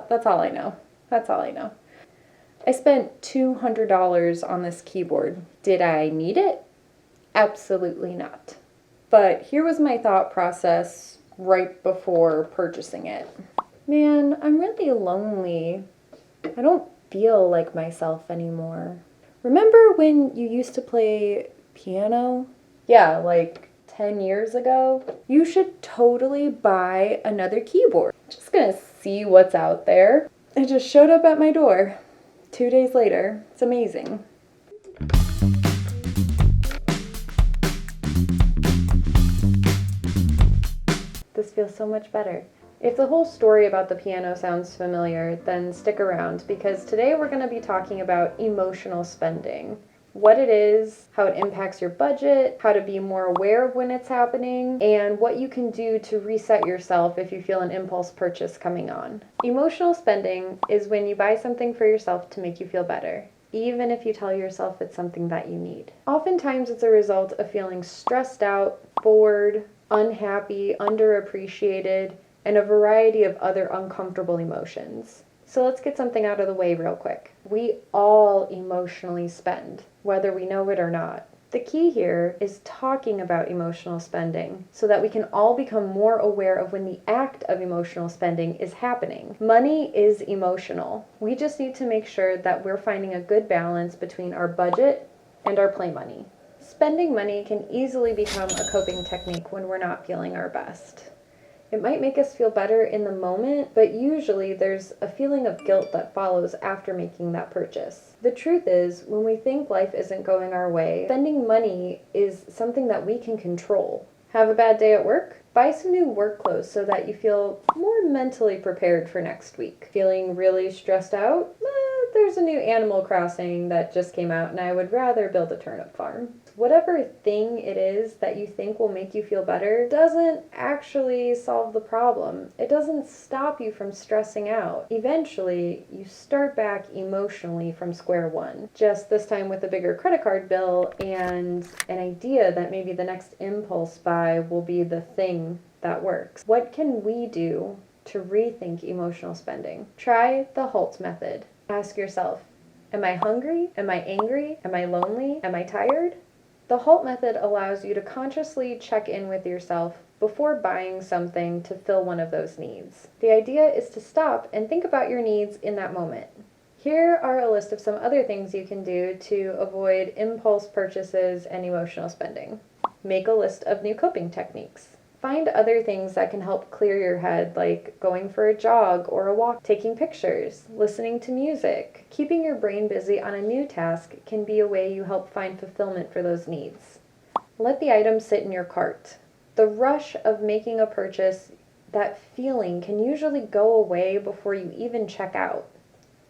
That's all I know. That's all I know. I spent $200 on this keyboard. Did I need it? Absolutely not. But here was my thought process right before purchasing it. Man, I'm really lonely. I don't feel like myself anymore. Remember when you used to play piano? Yeah, like 10 years ago? You should totally buy another keyboard. Just gonna see what's out there. It just showed up at my door 2 days later. It's amazing. This feels so much better. If the whole story about the piano sounds familiar, then stick around because today we're going to be talking about emotional spending. What it is, how it impacts your budget, how to be more aware of when it's happening, and what you can do to reset yourself if you feel an impulse purchase coming on. Emotional spending is when you buy something for yourself to make you feel better, even if you tell yourself it's something that you need. Oftentimes it's a result of feeling stressed out, bored, unhappy, underappreciated, and a variety of other uncomfortable emotions. So let's get something out of the way real quick. We all emotionally spend, whether we know it or not. The key here is talking about emotional spending so that we can all become more aware of when the act of emotional spending is happening. Money is emotional. We just need to make sure that we're finding a good balance between our budget and our play money. Spending money can easily become a coping technique when we're not feeling our best. It might make us feel better in the moment, but usually there's a feeling of guilt that follows after making that purchase. The truth is, when we think life isn't going our way, spending money is something that we can control. Have a bad day at work? Buy some new work clothes so that you feel more mentally prepared for next week. Feeling really stressed out? There's a new Animal Crossing that just came out and I would rather build a turnip farm. Whatever thing it is that you think will make you feel better doesn't actually solve the problem. It doesn't stop you from stressing out. Eventually, you start back emotionally from square one. Just this time with a bigger credit card bill and an idea that maybe the next impulse buy will be the thing that works. What can we do to rethink emotional spending? Try the HALT method. Ask yourself, am I hungry? Am I angry? Am I lonely? Am I tired? The HALT method allows you to consciously check in with yourself before buying something to fill one of those needs. The idea is to stop and think about your needs in that moment. Here are a list of some other things you can do to avoid impulse purchases and emotional spending. Make a list of new coping techniques. Find other things that can help clear your head, like going for a jog or a walk, taking pictures, listening to music. Keeping your brain busy on a new task can be a way you help find fulfillment for those needs. Let the item sit in your cart. The rush of making a purchase, that feeling can usually go away before you even check out.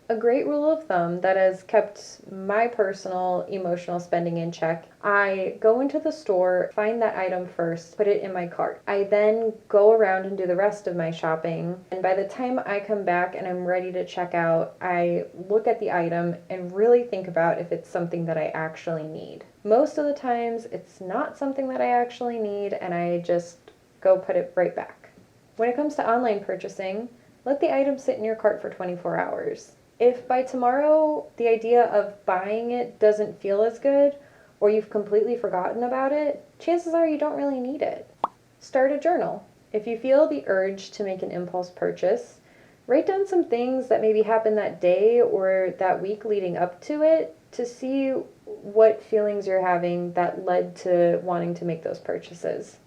A great rule of thumb that has kept my personal emotional spending in check, I go into the store, find that item first, put it in my cart. I then go around and do the rest of my shopping, and by the time I come back and I'm ready to check out, I look at the item and really think about if it's something that I actually need. Most of the times, it's not something that I actually need, and I just go put it right back. When it comes to online purchasing, let the item sit in your cart for 24 hours. If by tomorrow the idea of buying it doesn't feel as good, or you've completely forgotten about it, chances are you don't really need it. Start a journal. If you feel the urge to make an impulse purchase, write down some things that maybe happened that day or that week leading up to it to see what feelings you're having that led to wanting to make those purchases.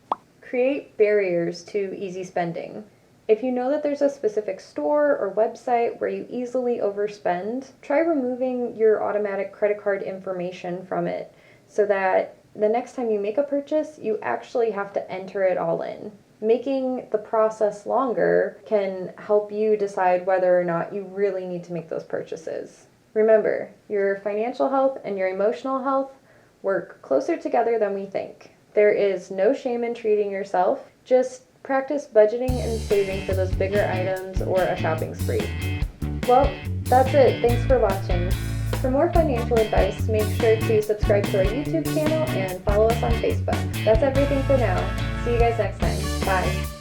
Create barriers to easy spending. If you know that there's a specific store or website where you easily overspend, try removing your automatic credit card information from it so that the next time you make a purchase, you actually have to enter it all in. Making the process longer can help you decide whether or not you really need to make those purchases. Remember, your financial health and your emotional health work closer together than we think. There is no shame in treating yourself. Just practice budgeting and saving for those bigger items or a shopping spree. Well, that's it. Thanks for watching. For more financial advice, make sure to subscribe to our YouTube channel and follow us on Facebook. That's everything for now. See you guys next time. Bye.